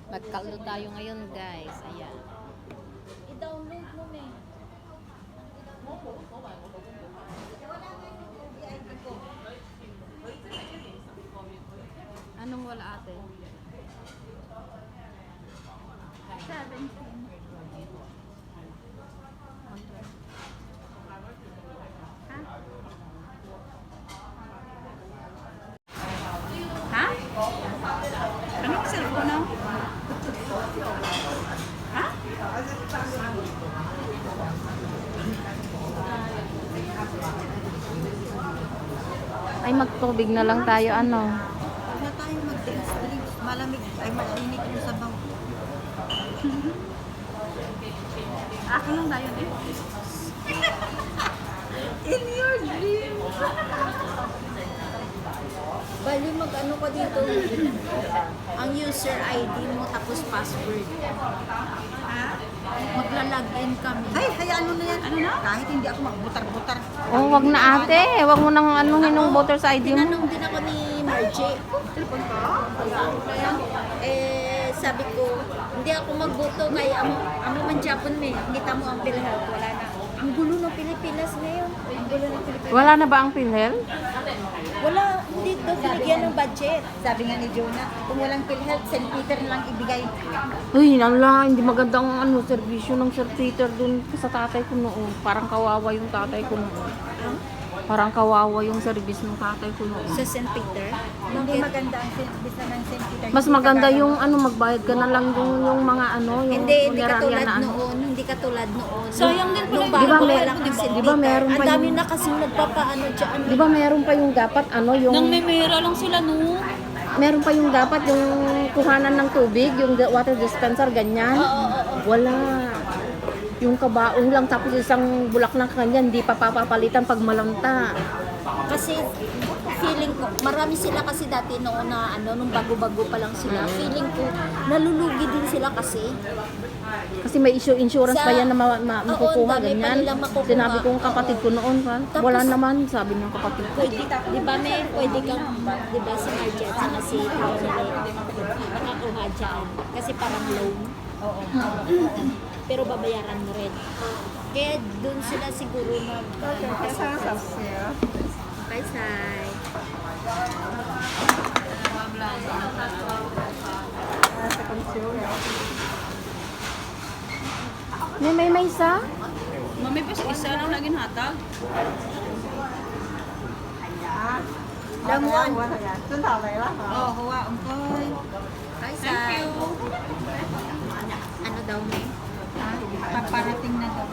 Magkaldo tayo ngayon, guys. Ayan. I-download mo, me. Anong wala ate? 17. Ha? Anong cellphone mo? Ha? Ay, magtubig na lang tayo, ano. Huwag na tayong mag-drinks. Malamig. Ay, mainit yung sabaw. Ako lang tayo eh. In your dream. Bali mag-ano ka dito. Ang user ID mo tapos password. Magla-login kami. Ay, hayaan mo na yan. Ano na? Kahit hindi ako magbutar-butar. Oh, wag na ate. Wag mo nang anuhin ng voter's ID mo. Tinanong din ako ni Margie. Telepon ka? Sabi ko, hindi ako magboto kay amo man Japon me. Kita mo ang PhilHealth, wala na. Ang gulo ng Pilipinas ngayon. Ang gulo ng Pilipinas. Wala na ba ang PhilHealth? Wala, hindi daw binigyan ng budget. Sabi nga ni Jonah, kung walang PhilHealth, St. Peter lang ibigay. Uy, nala, hindi magandang ano, serbisyo ng Sir Peter dun sa tatay ko noon. Parang kawawa yung tatay ko noon. Parang kawawa yung service ng tatay ko noon. Sa St. Peter? Hindi maganda ang service ng St. Peter. Mas maganda yung ano, magbayad ka na lang yung mga ano, yung Hindi funeraria katulad na ano. noon, hindi katulad noon. Sayang din pala Nung yung bago Di ba wala kang St. di ba Peter. meron pa Ang dami yung- na kasi nagpapaano dyan. Di ba meron pa yung dapat ano, yung Nang may mera lang sila no. meron pa yung dapat yung kuhanan ng tubig, yung water dispenser ganyan. Wala. Yung kabaong lang tapos isang bulak ng kanya, hindi pa papapalitan pag malanta. Kasi feeling ko, marami sila kasi dati noon na ano, nung bago-bago pa lang sila. Feeling ko, nalulugi din sila kasi. Kasi may insurance pa yan na Oo, makukuha ang dami pa ganyan. nilang makukuha. Sinabi ko ng kapatid ko noon, pa, Tapos- wala naman, sabi ng kapatid ko. Pwede, di ba may pwede kang, di ba si Margie at saka si Rosemary, makakuha dyan. Kasi parang loan. Oo. Pero babayaran mo rin. Kaya dun sila siguro Bye-bye. May isa? Mami pa isa lang naging hatag. Damuan. Oh, huwa ungkoy. Bye-bye. Thank you. Ano daw may? Paparating na daw.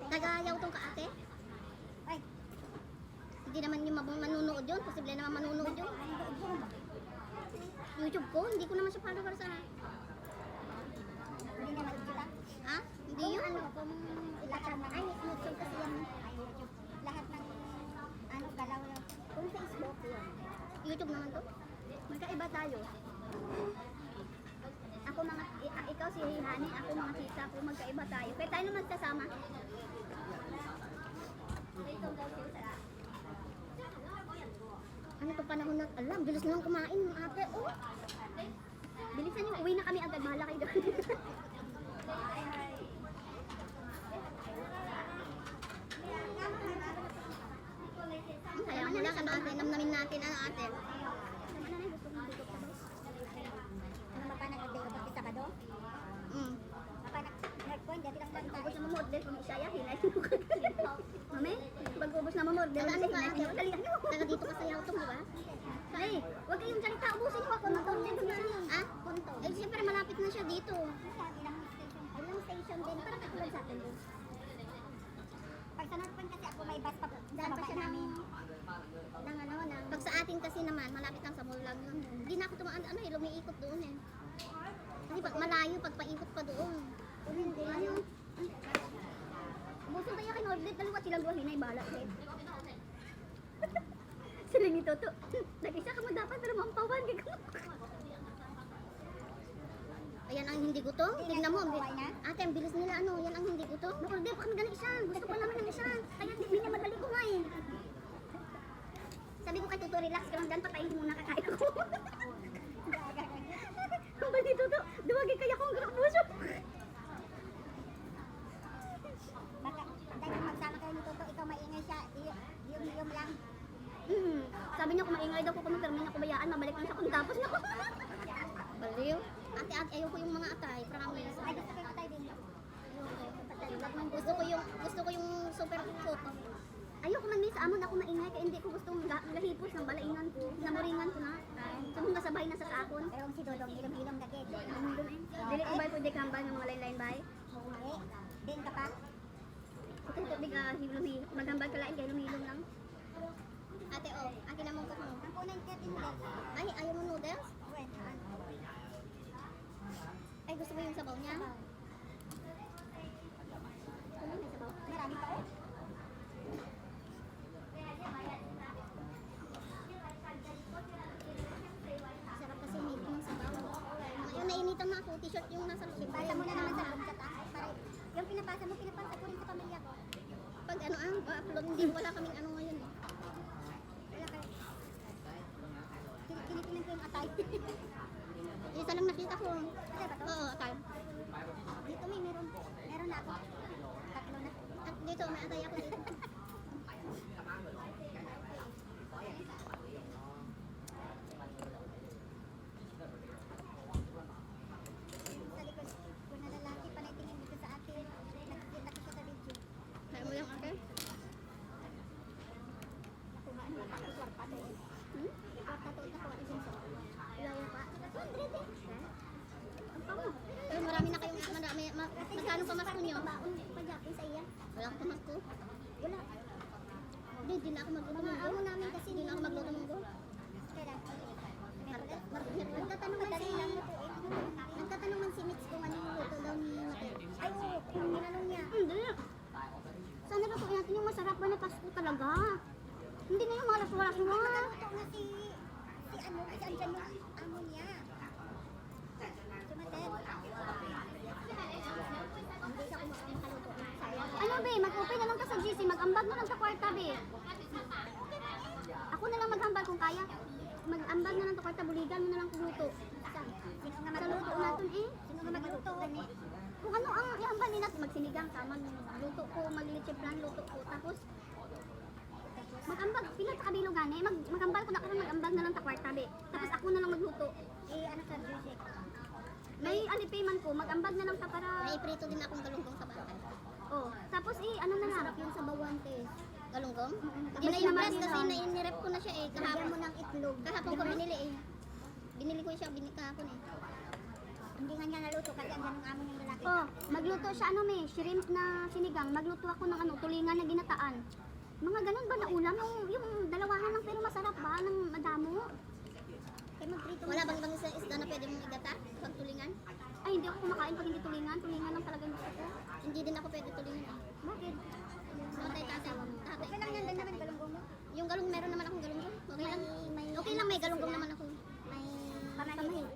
Tagayaw tong ka ate? Ay, hindi naman yung manunood yun. Posible naman manunood yun. YouTube ko, hindi ko naman siya follower sa... Hindi naman kita? Ha? Hindi yun? Ano, kung lahat ng... Ay, YouTube kasi yan. Ay, YouTube. Lahat ng... Ano, galaw lang. Kung Facebook yun. YouTube naman to? Magkaiba tayo. Ako mga... Ikaw si Hani, ako mga tita ko, magkaiba tayo. Kaya tayo naman sasama. Ito daw siya sa... Ano to panahon na, alam, bilis na lang kumain ng ate, oh. Bilisan niyo, uwi na kami agad, bahala kayo doon. Kaya mo lang, ano ate, namnamin natin, ano ate. Ano ba pa nag-day of sa kado? Apa nag-point, dati lang lang tayo. Ubus na mamodel, kung isaya, hinay mo kagaling. Mami, pag-ubus na mamodel, ano ka ate? Dalihan mo. Taga dito ka sa yautong, di ba? Ay, huwag kayong salita, ubusin mo ako. Punto din siya. Ah? Punto. Eh, siyempre malapit na siya dito. Ilang station din, parang katulad sa atin din. Pag sa North Point kasi ako may bus pa po. Daan pa siya namin. Pag sa atin kasi naman, malapit lang sa mall lang yun. Hindi na ako tumaan, ano eh, lumiikot doon eh. Kasi pag malayo, pagpaikot pa doon. Ano? Buso tayo kay Norblet, dalawa silang duwa, hinay, bahala eh. Sila ni Toto. Nag-isa ka mo dapat, pero mampawan. Ayan ang hindi gutom. Tignan mo. Ate, ang bilis nila. Ano, yan ang hindi gutom. Naku, di pa kami ganang isa. Gusto pa namin ng isa. Kaya hindi niya madali ko nga eh. Sabi ko kay Toto, relax ka lang dyan. Patayin mo na kakain ako. Ang ba ni Toto? Duwagi kaya kong grakbuso. Baka, dahil magsama kayo ni Toto, ikaw maingay siya. Yung lang. Sabi niya kung maingay daw ko kung termin na kubayaan, mabalik lang siya kung tapos na ko. Baliw. Ate, ayoko yung mga atay, promise. Ay, gusto ko yung atay din. Gusto ko yung super cook. Ayoko man miss, amon ako maingay kaya hindi ko gustong lahipos ng balaingan ko. Namuringan ko na. So, kung nasabay na sa sakon. Pero si Dodong, ilong-ilong na kek. Dili ko ba pwede kambal ng mga lain-lain bay? Oo. Din ka pa? Ito, di ka hilong-hilong. Maghambal ka lain kaya hilong-hilong lang. Ate, oh, akin na mong kakong. Ang punay ka noodles. Ay, ayaw mo noodles? Ay, gusto mo yung sabaw niya? Ano may sabaw? Marami pa oh. Sarap kasi may ng sabaw. Ngayon, nainitan na ako. T-shirt yung nasa loob. Pasa mo na naman sa loob sa taas. Para yung pinapasa ko rin sa pamilya ko. Pag ano upload, hindi wala kaming ano ngayon eh. Wala kayo. Kinikinan ko yung atay. Isa lang nakita ko. Atay ba to? Oo, atay. Dito may meron. Meron na ako. Tatlo na. At dito, may atay ako dito. Sa likod, kung na lalaki, panay tingin dito sa atin. Nakikita ko siya sa video. Kaya mo yung ate? Nakuha, ano, nakakaswar pa to eh. Nakakataon na kuha din sa ilaw pa. 200 eh. Pero marami na kayong magkano pamasko nyo? Pag-yapin sa iya. Wala akong pamasko. Wala. Hindi na ako magluto ng go. Namin kasi hindi na ako magluto ng go. Nagtatanong man si Mitch kung ano yung luto daw ni Mate. Ay, oo. Tinanong niya. Hindi. Sana lutuin natin yung masarap ba na Pasko talaga? Hindi na yung mga rasuwa-rasuwa. Nagluto nga si ano, kasi andyan yung amo niya. Sumaten. Hindi siya kumakaluto. Ano be, mag-open na lang ka sa GC, mag-ambag na lang sa kwarta be. Ako na lang mag-ambag kung kaya. Mag-ambag na lang sa kwarta, buligan mo na lang kung luto. Sino nga magluto natin eh? Sino nga magluto? Kung ano ang iambag nila, magsinigang, tama luto ko, maglitsiplan, luto ko. Tapos, mag-ambag, pila sa kabilo gani, mag-ambag ko na ako mag-ambag na lang sa kwarta be. Tapos ako na lang magluto. Eh, ano sa GC? May alipayman ko, mag-ambag na lang sa para... May prito din akong galunggong sa bakal. Oh, tapos ano na lang. Sarap yung sa bawante. Galunggong? Hindi na yung press kasi nirep ko na siya eh. Kahapon mo ng itlog. Kahapon ko binili eh. Binili ko siya kahapon eh. Hindi nga niya naluto kasi ang ganung amo ng lalaki. Oh, magluto siya shrimp na sinigang. Magluto ako ng tulingan na ginataan. Mga ganun ba na ulam? Yung dalawahan lang pero masarap ba? Ng madamo? Wala bang isda na pwede mong igata? Pag tulingan? Ay, hindi ako kumakain pag hindi tulingan. Tulingan lang talaga yung gusto ko. Hindi din ako pwede tulingan. Bakit? Matay tatay. Okay lang yan din naman galunggong mo. Yung galung meron naman akong galunggong. Okay lang. Okay lang may galunggong naman ako. May pamahid.